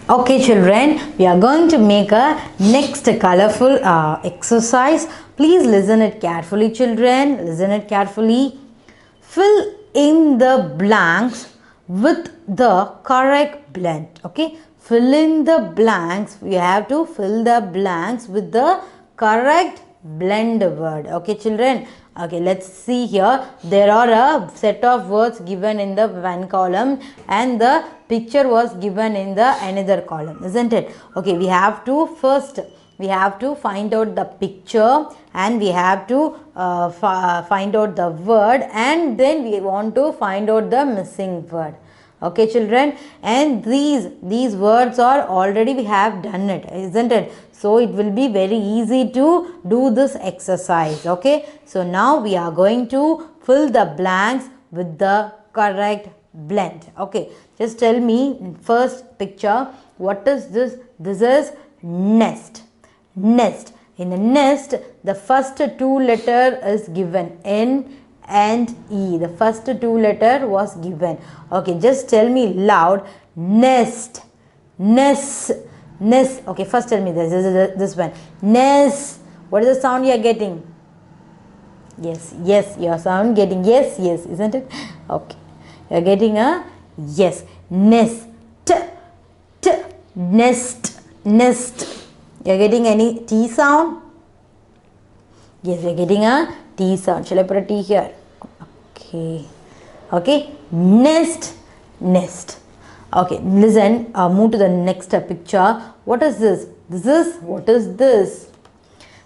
Okay children, we are going to make a next colorful exercise. Please listen it carefully children, listen it carefully. Fill in the blanks with the correct blend. Okay, fill in the blanks. We have to fill the blanks with the correct blend word. Okay children, okay, let's see here. There are a set of words given in the one column and the picture was given in the another column, isn't it? Okay, we have to find out the picture and we have to find out the word, and then we want to find out the missing word. Okay children, and these words are already we have done it, isn't it? So it will be very easy to do this exercise. Okay, so now we are going to fill the blanks with the correct blend. Okay, just tell me first picture, what is this? This is nest. Nest. In the nest, the first two letter is given, N and E. The first two letter was given. Okay, just tell me loud, nest. Nest. Nest. Okay, first tell me this one. Nest. What is the sound you are getting? Yes, yes, your sound getting yes, yes, isn't it? Okay, you are getting a yes. Nest. T. Nest. Nest. You are getting any T sound? Yes, we are getting a T sound. Shall I put a T here? Okay. Okay. Nest. Nest. Okay. Listen. Move to the next picture. What is this? This is, what is this?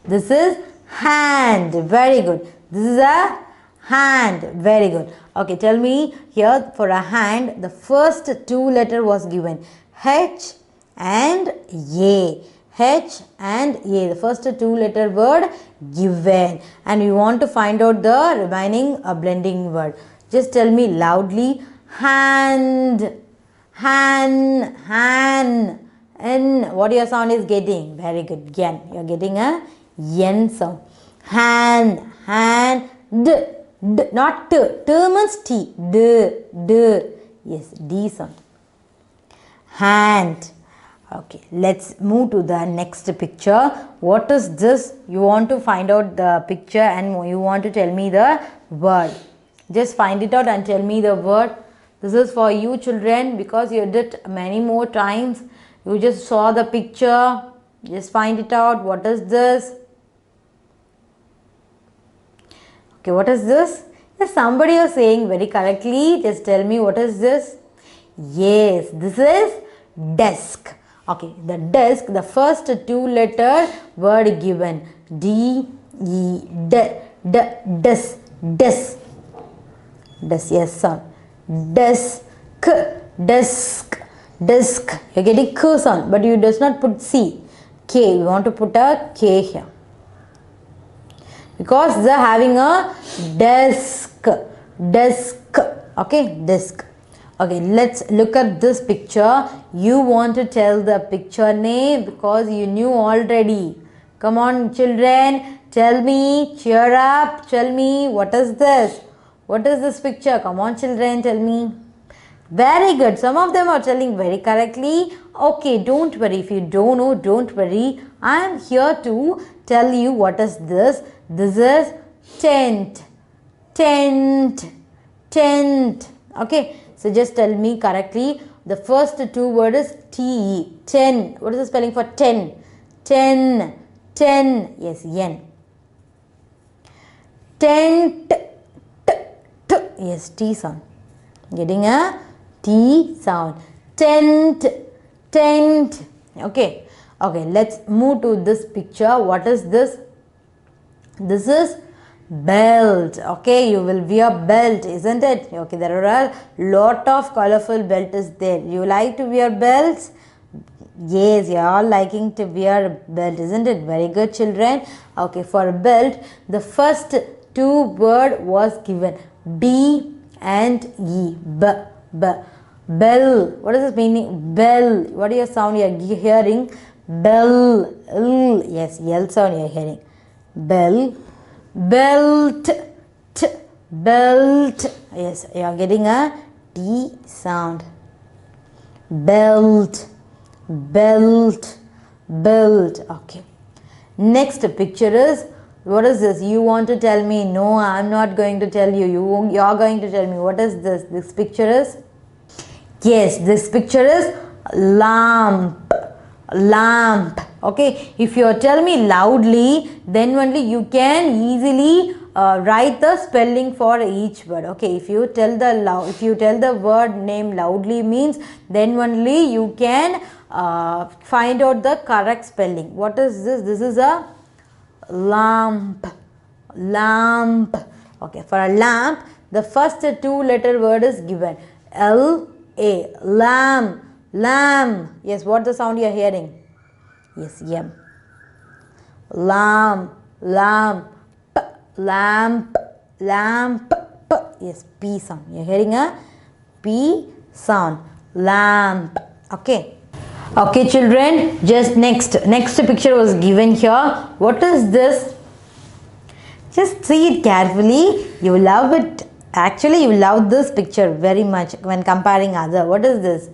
This is hand. Very good. This is a hand. Very good. Okay. Tell me here, for a hand, the first two letter was given, H and A. H and A, the first two letter word given, and we want to find out the remaining blending word. Just tell me loudly, hand. Han, han, N. What your sound is getting? Very good. Yen. You are getting a yen sound. Hand, hand, d, d, not t. T means T. D, d. Yes, D sound. Hand. Okay, let's move to the next picture. What is this? You want to find out the picture and you want to tell me the word. Just find it out and tell me the word. This is for you children, because you did many more times. You just saw the picture. Just find it out. What is this? Okay, what is this? Yes, somebody is saying very correctly. Just tell me, what is this? Yes, this is desk. Okay, the desk, the first two letter word given, D, E, D, D, desk, desk, desk, yes sound, desk, desk, desk, you are getting K sound, but you does not put C, K, you want to put a K here, because they are having a desk, desk, okay, desk. Okay, let's look at this picture. You want to tell the picture name because you knew already. Come on children, tell me, cheer up, tell me, what is this? What is this picture? Come on children, tell me. Very good. Some of them are telling very correctly. Okay, don't worry. If you don't know, don't worry. I am here to tell you what is this. This is tent. Tent. Tent. Okay. So just tell me correctly. The first two words is T. Ten. What is the spelling for ten? Ten. Ten. Yes, yen. Tent. T. T. Yes, T sound. Getting a T sound. Tent. Tent. Okay. Okay. Let's move to this picture. What is this? This is belt. Okay, you will wear belt, isn't it? Okay, there are a lot of colorful belt is there. You like to wear belts? Yes, you are all liking to wear belt, isn't it? Very good children. Okay, for belt, the first two word was given, B and E. B, B. Bell. What is this meaning? Bell. What is your sound you are hearing? Bell. L. Yes, L sound you are hearing. Bell. Belt. T. Belt. Yes, you are getting a T sound. Belt. belt, belt. Okay. Next picture is, what is this? You want to tell me? No, I'm not going to tell you. You're going to tell me. What is this? This picture is? Yes, this picture is lamp, lamp. Okay, if you tell me loudly, then only you can easily write the spelling for each word. Okay, if you tell the word name loudly means, then only you can find out the correct spelling. What is this? This is a lamp, lamp. Okay, for a lamp, the first two-letter word is given. L-A, lamb, lamb. Yes, what the sound you are hearing? Yes, M. Lamb, lamp, lamp, lamp, p. Yes, P sound. You are hearing a P sound. Lamp. Okay. Okay, children. Just next picture was given here. What is this? Just see it carefully. You will love it. Actually, you will love this picture very much when comparing other. What is this?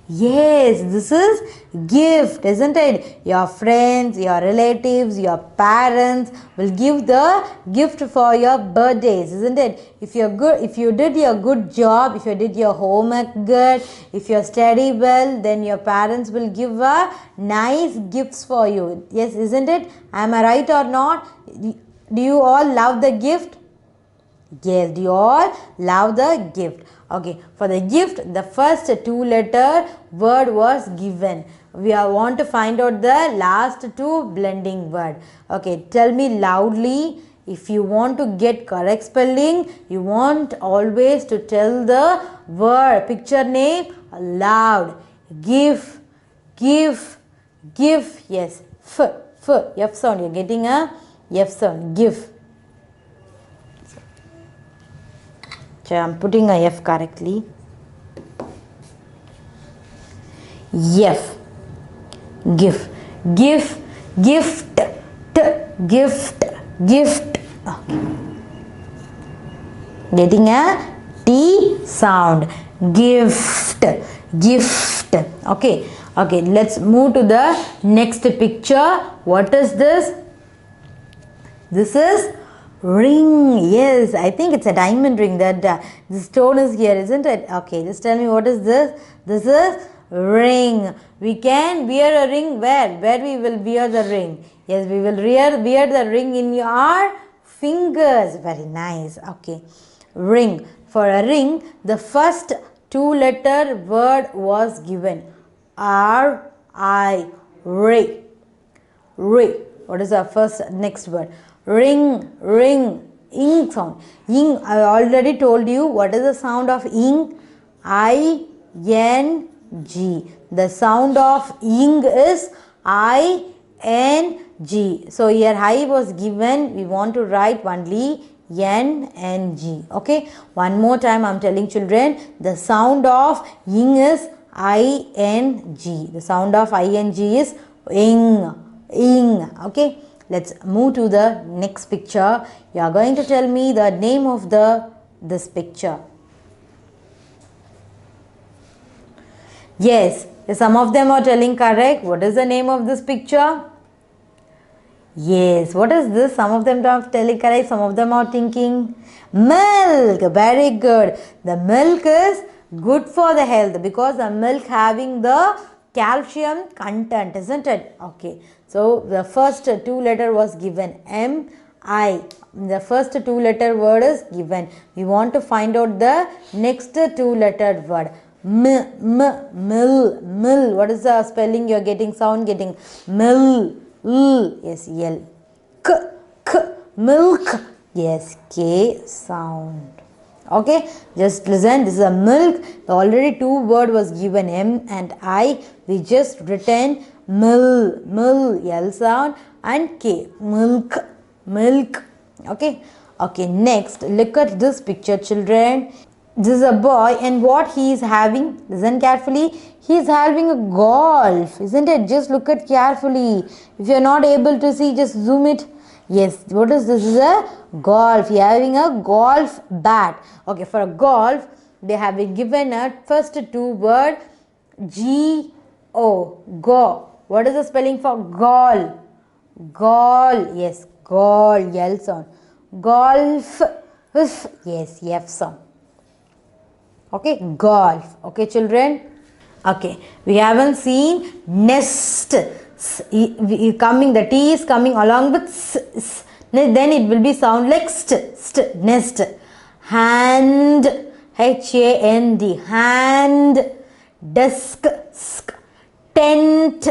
Yes, this is gift, isn't it? Your friends, your relatives, your parents will give the gift for your birthdays, isn't it? If you're good, if you did your good job, if you did your homework good, if you study well, then your parents will give a nice gifts for you. Yes, isn't it? Am I right or not? Do you all love the gift? Yes, do you all love the gift? Okay, for the gift, the first two-letter word was given. We want to find out the last two blending word. Okay, tell me loudly. If you want to get correct spelling, you want always to tell the word, picture name loud. Give, give, give. Yes, F sound. You're getting a F sound. Give. So I'm putting a F correctly. F. Give. Give. Gift. Gift. Gift. Okay. Getting a T sound. Gift. Gift. Okay. Okay. Let's move to the next picture. What is this? This is ring. Yes, I think it's a diamond ring that the stone is here, isn't it? Okay, just tell me what is this? This is ring. We can wear a ring where? Where we will wear the ring? Yes, we will wear the ring in our fingers. Very nice. Okay, ring. For a ring, the first two-letter word was given. R-I, ray. Ray. What is our first next word? Ring, ring, ing sound. Ing, I already told you what is the sound of ing. I-N-G. The sound of ing is I-N-G. So here I was given. We want to write only N-N-G. Okay. One more time I am telling children. The sound of ing is I-N-G. The sound of I-N-G is ing. Ing. Okay. Let's move to the next picture. You are going to tell me the name of this picture. Yes, some of them are telling correct. What is the name of this picture? Yes, what is this? Some of them are telling correct, some of them are thinking milk. Very good. The milk is good for the health because the milk having the calcium content, isn't it? Okay. So the first two-letter was given. M-I. The first two-letter word is given. We want to find out the next two-letter word. Mill. What is the spelling you are getting? Sound getting. Mill. Yes, L. Milk. Yes, K sound. Okay, just listen. This is a milk. The already two word was given, M and I. We just written mill, L sound, and K, milk. Okay. Okay, next look at this picture, children. This is a boy, and what he is having, listen carefully, he is having a golf, isn't it? Just look at carefully. If you are not able to see, just zoom it. Yes, what is this? This is a golf. He is having a golf bat. Okay, for a golf, they have been given a first two word G O. Go. What is the spelling for gall? Gall. Yes, gall. L sound. Golf. F. Yes, F sound. Okay, golf. Okay, children. Okay, we haven't seen nest. Coming, the T is coming along with s. Then it will be sound like st, nest. Hand, H-A-N-D, hand. Desk, sk. Tent,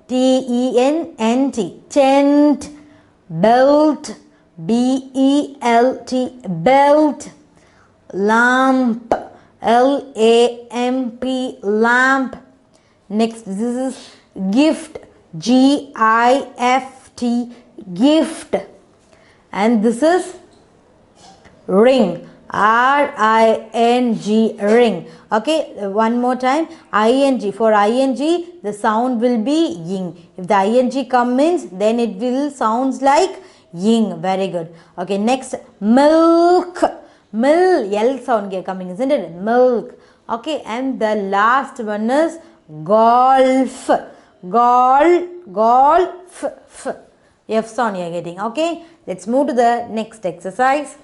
T-E-N-N-T, tent. Belt, B-E-L-T, belt. Lamp, L-A-M-P, lamp. Next, this is gift, G-I-F-T, gift. And this is ring, R-I-N-G, ring. Okay, one more time, I-N-G. For I-N-G, the sound will be ying. If the I-N-G comes, then it will sound like ying. Very good. Okay, next, milk. L sound coming, isn't it? Milk. Okay, and the last one is golf. Golf. F sound you are getting. Okay, let's move to the next exercise.